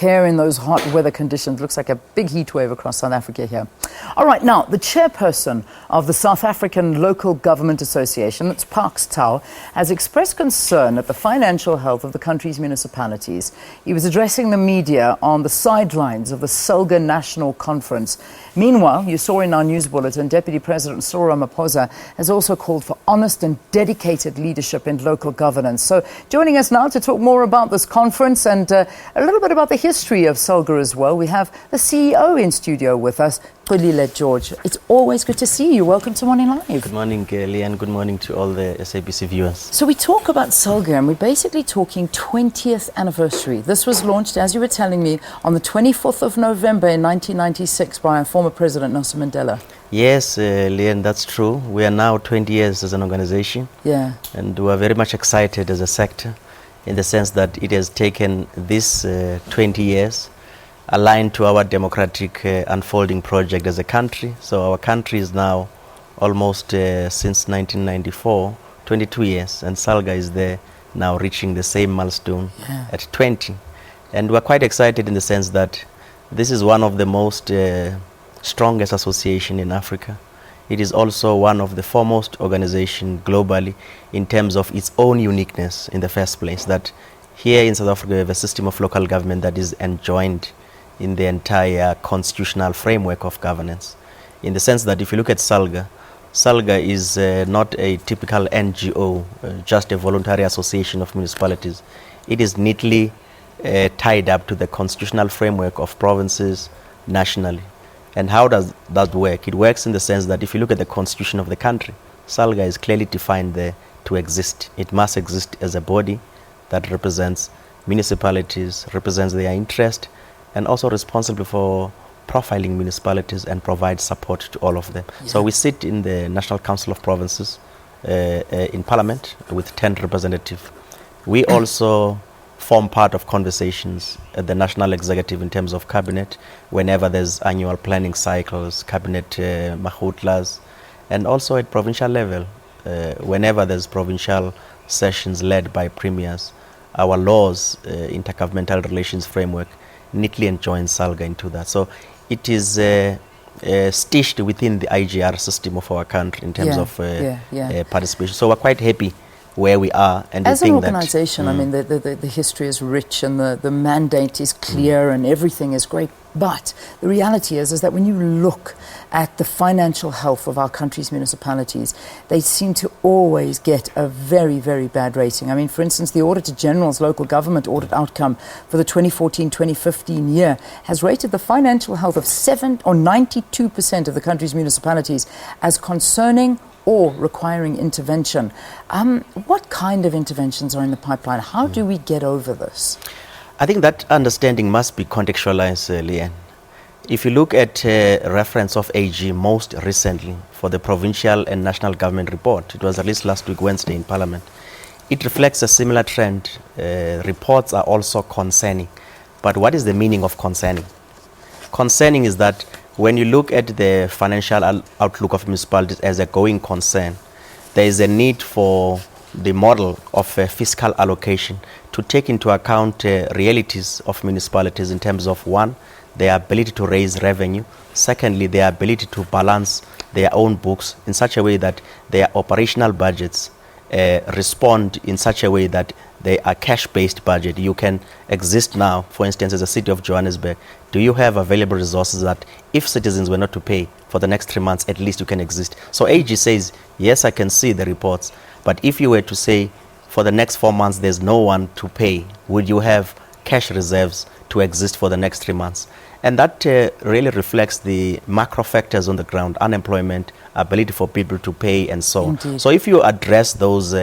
Here in those hot weather conditions. Looks like a big heat wave across South Africa here. All right, now, the chairperson of the South African Local Government Association, that's Parks Tau, has expressed concern at the financial health of the country's municipalities. He was addressing the media on the sidelines of the SALGA National Conference. Meanwhile, you saw in our news bulletin, Deputy President Cyril Ramaphosa has also called for honest and dedicated leadership in local governance. So joining us now to talk more about this conference and a little bit about the history of SALGA as well, we have the CEO in studio with us, Xolile George. It's always good to see you. Welcome to Morning Live. Good morning, Leanne. Good morning to all the SABC viewers. So we talk about SALGA and we're basically talking 20th anniversary. This was launched, as you were telling me, on the 24th of November in 1996 by our former President Nelson Mandela. Yes, Leanne, that's true. We are now 20 years as an organization. Yeah. And we are very much excited as a sector, in the sense that it has taken this 20 years aligned to our democratic unfolding project as a country. So our country is now almost since 1994, 22 years, and SALGA is there now reaching the same milestone at 20. And we're quite excited in the sense that this is one of the most strongest association in Africa. It is also one of the foremost organizations globally in terms of its own uniqueness in the first place, that here in South Africa we have a system of local government that is enjoined in the entire constitutional framework of governance. In the sense that if you look at SALGA, SALGA is not a typical NGO, just a voluntary association of municipalities. It is neatly tied up to the constitutional framework of provinces nationally. And how does that work? It works in the sense that if you look at the constitution of the country, SALGA is clearly defined there to exist. It must exist as a body that represents municipalities, represents their interest, and also responsible for profiling municipalities and provide support to all of them. Yeah. So we sit in the National Council of Provinces in Parliament with 10 representatives. We also form part of conversations at the National Executive in terms of cabinet, whenever there's annual planning cycles, cabinet mahutlas, and also at provincial level, whenever there's provincial sessions led by premiers. Our laws, intergovernmental relations framework, neatly enjoins SALGA into that. So it is stitched within the IGR system of our country in terms of participation. So we're quite happy where we are, and as an organization, I mean, the history is rich and the mandate is clear and everything is great. But the reality is that when you look at the financial health of our country's municipalities, they seem to always get a very, very bad rating. I mean, for instance, the Auditor General's local government audit outcome for the 2014-2015 year has rated the financial health of 92% of the country's municipalities as concerning or requiring intervention. What kind of interventions are in the pipeline? How do we get over this? I think that understanding must be contextualized, Leanne. If you look at reference of AG most recently for the provincial and national government report, it was released last week Wednesday in Parliament, it reflects a similar trend. Reports are also concerning. But what is the meaning of concerning? Concerning is that when you look at the financial outlook of municipalities as a going concern, there is a need for the model of fiscal allocation to take into account realities of municipalities in terms of, one, their ability to raise revenue, secondly, their ability to balance their own books in such a way that their operational budgets respond in such a way that they are cash-based budget. You can exist now, for instance, as a city of Johannesburg. Do you have available resources that if citizens were not to pay for the next 3 months, at least you can exist? So AG says, yes, I can see the reports, but if you were to say for the next 4 months there's no one to pay, would you have cash reserves to exist for the next 3 months? And that really reflects the macro factors on the ground, unemployment, ability for people to pay, and so on. Indeed. So if you address those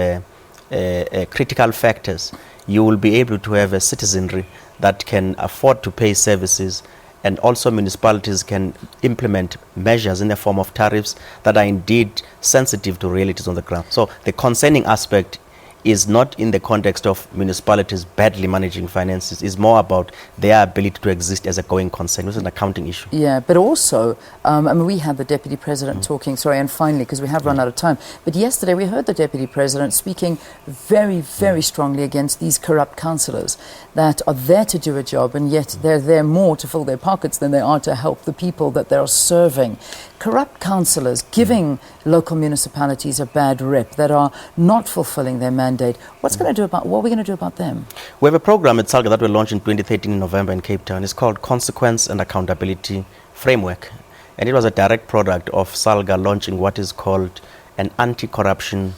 critical factors, you will be able to have a citizenry that can afford to pay services, and also municipalities can implement measures in the form of tariffs that are indeed sensitive to realities on the ground. So the concerning aspect is not in the context of municipalities badly managing finances. It's more about their ability to exist as a going concern. It's an accounting issue. Yeah, but also, I mean, we had the Deputy President talking, and finally, because we have run out of time, but yesterday we heard the Deputy President speaking very, very strongly against these corrupt councillors that are there to do a job, and yet they're there more to fill their pockets than they are to help the people that they're serving. Corrupt councillors giving local municipalities a bad rep, that are not fulfilling their mandate. What are we going to do about them? We have a program at SALGA that we launched in 2013 in November in Cape Town. It's called Consequence and Accountability Framework. And it was a direct product of SALGA launching what is called an anti-corruption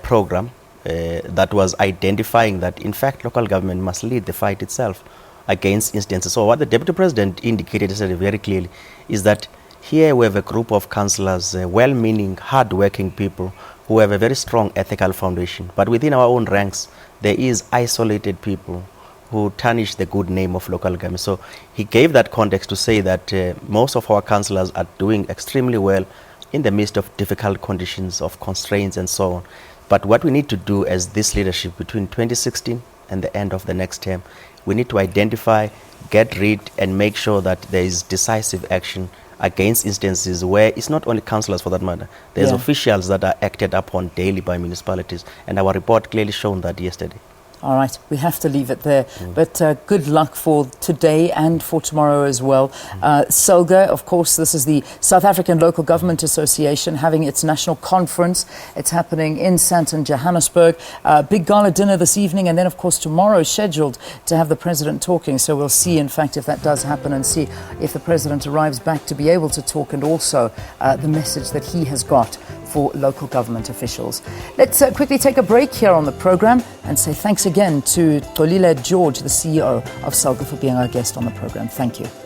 program that was identifying that, in fact, local government must lead the fight itself against instances. So what the Deputy President indicated very clearly is that here we have a group of councillors, well-meaning, hard-working people who have a very strong ethical foundation. But within our own ranks, there is isolated people who tarnish the good name of local government. So he gave that context to say that most of our councillors are doing extremely well in the midst of difficult conditions, of constraints and so on. But what we need to do as this leadership between 2016 and the end of the next term, we need to identify, get rid and make sure that there is decisive action against instances where it's not only councillors for that matter, there's officials that are acted upon daily by municipalities, and our report clearly shown that yesterday. All right, we have to leave it there. But good luck for today and for tomorrow as well. SALGA, of course, this is the South African Local Government Association having its national conference. It's happening in Sandton, Johannesburg. Big gala dinner this evening, and then, of course, tomorrow is scheduled to have the President talking. So we'll see, in fact, if that does happen, and see if the President arrives back to be able to talk, and also the message that he has got for local government officials. Let's quickly take a break here on the program and say thanks again to Xolile George, the CEO of SALGA, for being our guest on the program. Thank you.